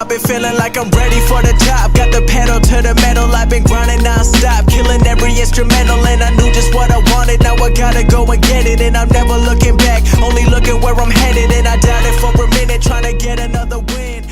I've been feeling like I'm ready for the top. Got the pedal to the metal, I've been grinding non-stop, killing every instrumental, and I knew just what I wanted. Now I gotta go and get it, and I'm never looking back, only looking where I'm headed. And I doubt it for a minute, trying to get another win.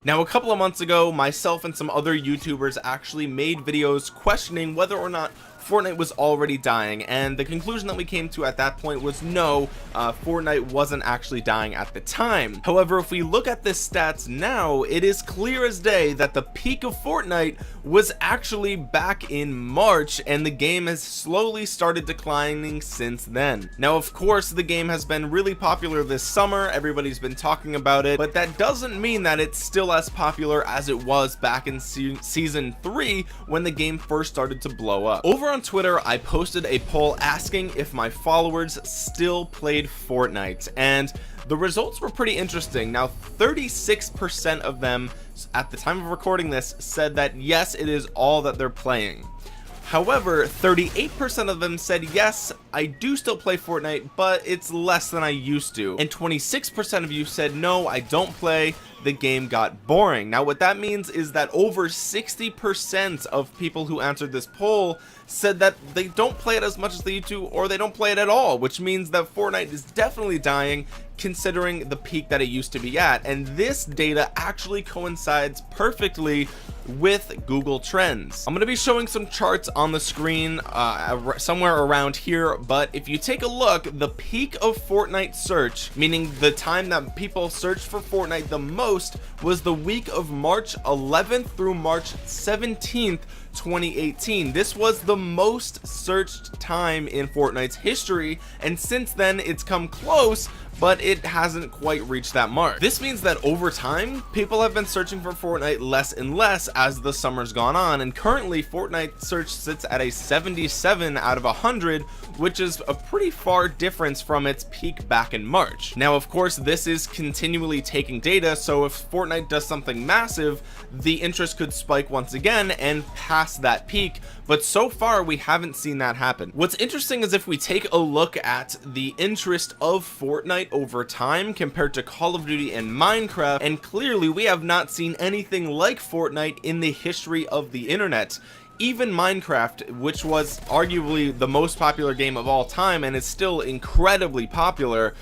Now, a couple of months ago, myself and some other YouTubers actually made videos questioning whether or not Fortnite was already dying, and the conclusion that we came to at that point was no, Fortnite wasn't actually dying at the time. However, if we look at the stats now, it is clear as day that the peak of Fortnite was actually back in March, and the game has slowly started declining since then. Now, of course, the game has been really popular this summer, everybody's been talking about it, but that doesn't mean that it's still as popular as it was back in season 3 when the game first started to blow up. Over on Twitter, I posted a poll asking if my followers still played Fortnite, and the results were pretty interesting. Now, 36% of them at the time of recording this said that yes, it is all that they're playing. However, 38% of them said yes, I do still play Fortnite, but it's less than I used to. And 26% of you said no, I don't play, the game got boring. Now, what that means is that over 60% of people who answered this poll said that they don't play it as much as they used to, or they don't play it at all, which means that Fortnite is definitely dying considering the peak that it used to be at. And this data actually coincides perfectly with Google Trends. I'm going to be showing some charts on the screen somewhere around here, but if you take a look, the peak of Fortnite search, meaning the time that people searched for Fortnite the most, was the week of March 11th through March 17th 2018. This was the most searched time in Fortnite's history, and since then it's come close, but it hasn't quite reached that mark. This means that over time, people have been searching for Fortnite less and less as the summer's gone on, and currently Fortnite search sits at a 77 out of 100, which is a pretty far difference from its peak back in March. Now, of course, this is continually taking data, so if Fortnite does something massive, the interest could spike once again and pass that peak, but so far we haven't seen that happen. What's interesting is if we take a look at the interest of Fortnite over time compared to Call of Duty and Minecraft, and clearly we have not seen anything like Fortnite in the history of the internet. Even Minecraft, which was arguably the most popular game of all time and is still incredibly popular,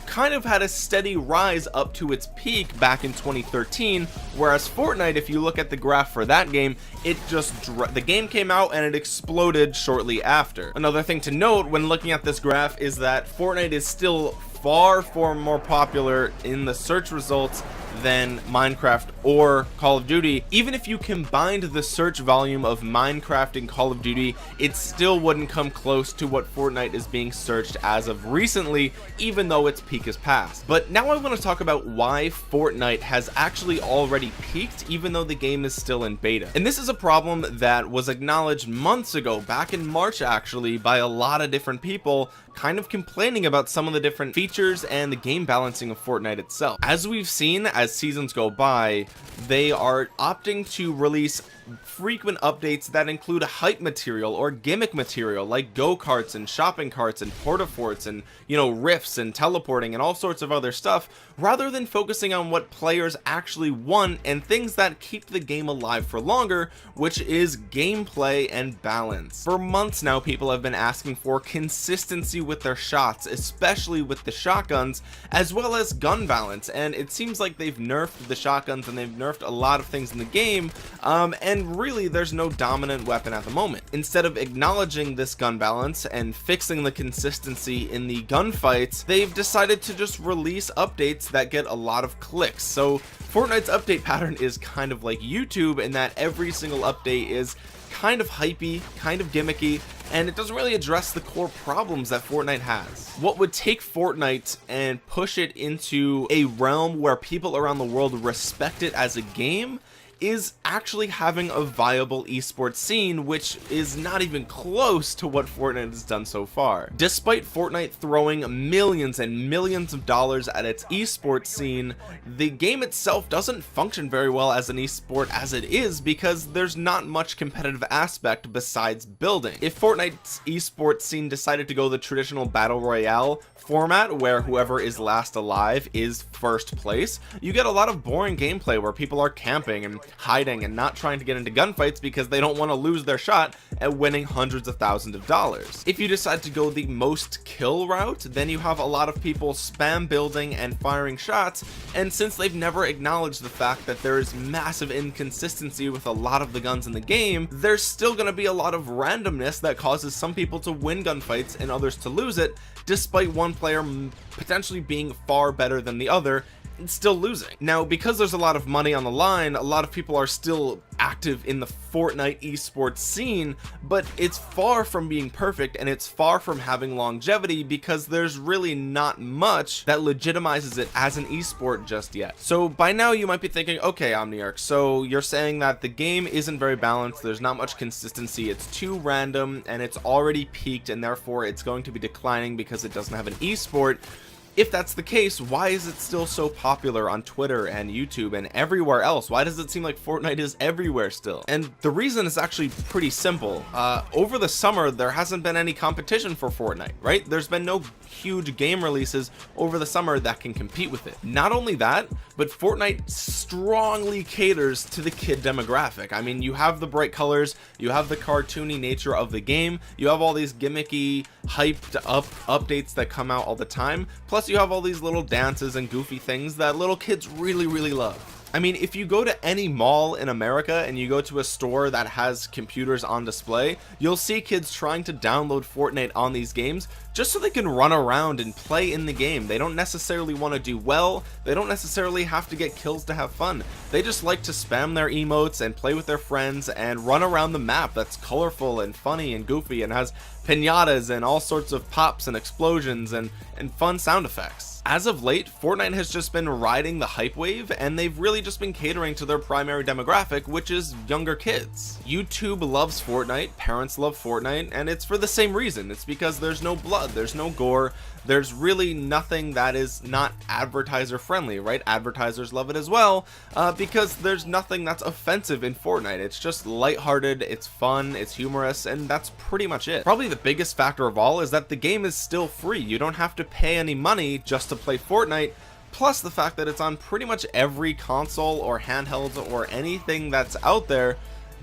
kind of had a steady rise up to its peak back in 2013, whereas Fortnite, if you look at the graph for that game, it just the game came out and it exploded shortly after. Another thing to note when looking at this graph is that Fortnite is still far more popular in the search results than Minecraft or Call of Duty. Even if you combined the search volume of Minecraft and Call of Duty, it still wouldn't come close to what Fortnite is being searched as of recently, even though its peak is past. But now I want to talk about why Fortnite has actually already peaked, even though the game is still in beta. And this is a problem that was acknowledged months ago, back in March actually, by a lot of different people, kind of complaining about some of the different features and the game balancing of Fortnite itself. As we've seen, as seasons go by, they are opting to release frequent updates that include hype material or gimmick material like go-karts and shopping carts and porta-forts and, you know, rifts and teleporting and all sorts of other stuff, rather than focusing on what players actually want and things that keep the game alive for longer, which is gameplay and balance. For months now, people have been asking for consistency with their shots, especially with the shotguns, as well as gun balance, and it seems like they've nerfed the shotguns and they've nerfed a lot of things in the game, and really there's no dominant weapon at the moment. Instead of acknowledging this gun balance and fixing the consistency in the gunfights, they've decided to just release updates that get a lot of clicks. So Fortnite's update pattern is kind of like YouTube in that every single update is kind of hypey, kind of gimmicky, and it doesn't really address the core problems that Fortnite has. What would take Fortnite and push it into a realm where people around the world respect it as a game is actually having a viable esports scene, which is not even close to what Fortnite has done so far. Despite Fortnite throwing millions and millions of dollars at its esports scene, the game itself doesn't function very well as an esport as it is, because there's not much competitive aspect besides building. If Fortnite's esports scene decided to go the traditional battle royale format, where whoever is last alive is first place, you get a lot of boring gameplay where people are camping and hiding and not trying to get into gunfights because they don't want to lose their shot at winning hundreds of thousands of dollars. If you decide to go the most kill route, then you have a lot of people spam building and firing shots, and since they've never acknowledged the fact that there is massive inconsistency with a lot of the guns in the game, there's still going to be a lot of randomness that causes some people to win gunfights and others to lose it, despite one player potentially being far better than the other and still losing. Now, because there's a lot of money on the line, a lot of people are still active in the Fortnite esports scene, but it's far from being perfect, and it's far from having longevity, because there's really not much that legitimizes it as an esport just yet. So by now you might be thinking, okay, Omniarch, so you're saying that the game isn't very balanced, there's not much consistency, it's too random, and it's already peaked, and therefore it's going to be declining because it doesn't have an esport. If that's the case, why is it still so popular on Twitter and YouTube and everywhere else? Why does it seem like Fortnite is everywhere still? And the reason is actually pretty simple. Over the summer, there hasn't been any competition for Fortnite, right? There's been no huge game releases over the summer that can compete with it. Not only that, but Fortnite strongly caters to the kid demographic. I mean, you have the bright colors, you have the cartoony nature of the game, you have all these gimmicky, hyped up updates that come out all the time, plus you have all these little dances and goofy things that little kids really love. I mean, if you go to any mall in America and you go to a store that has computers on display, you'll see kids trying to download Fortnite on these games just so they can run around and play in the game. They don't necessarily want to do well, they don't necessarily have to get kills to have fun. They just like to spam their emotes and play with their friends and run around the map that's colorful and funny and goofy and has piñatas and all sorts of pops and explosions and fun sound effects. As of late, Fortnite has just been riding the hype wave, and they've really just been catering to their primary demographic, which is younger kids. YouTube loves Fortnite, parents love Fortnite, and it's for the same reason. It's because there's no blood, there's no gore, there's really nothing that is not advertiser friendly, right? Advertisers love it as well, because there's nothing that's offensive in Fortnite. It's just lighthearted, it's fun, it's humorous, and that's pretty much it. Probably the biggest factor of all is that the game is still free. You don't have to pay any money just to play Fortnite, plus the fact that it's on pretty much every console or handheld or anything that's out there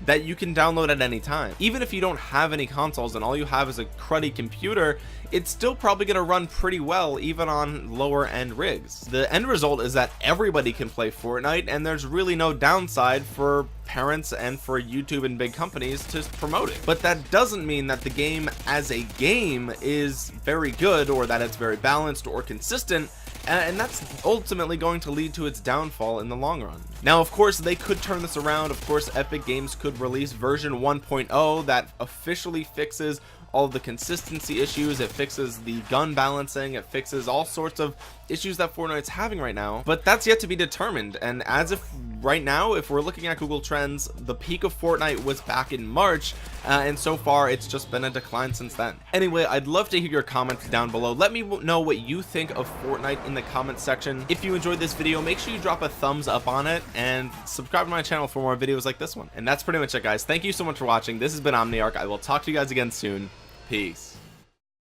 that you can download at any time. Even if you don't have any consoles and all you have is a cruddy computer, it's still probably going to run pretty well even on lower end rigs. The end result is that everybody can play Fortnite, and there's really no downside for parents and for YouTube and big companies to promote it. But that doesn't mean that the game as a game is very good, or that it's very balanced or consistent, and that's ultimately going to lead to its downfall in the long run. Now, of course, they could turn this around. Of course, Epic Games could release version 1.0 that officially fixes all of the consistency issues, it fixes the gun balancing, it fixes all sorts of issues that Fortnite's having right now, but that's yet to be determined. And as if right now, if we're looking at Google Trends, the peak of Fortnite was back in March, and so far it's just been a decline since then. Anyway, I'd love to hear your comments down below. Let me know what you think of Fortnite in the comments section. If you enjoyed this video, make sure you drop a thumbs up on it and subscribe to my channel for more videos like this one. And that's pretty much it, guys. Thank you so much for watching. This has been Omniarch. I will talk to you guys again soon. Peace.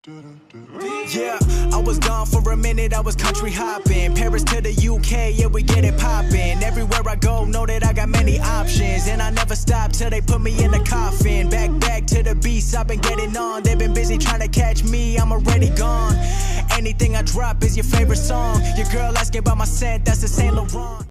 Yeah, I was gone for a minute, I was country hopping, Paris to the UK, yeah, we get it poppin'. Everywhere I go, know that I got many options, and I never stop till they put me in the coffin. Back to the beast, I've been getting on. They've been busy trying to catch me, I'm already gone. Anything I drop is your favorite song. Your girl asking about my scent, that's the Saint Laurent.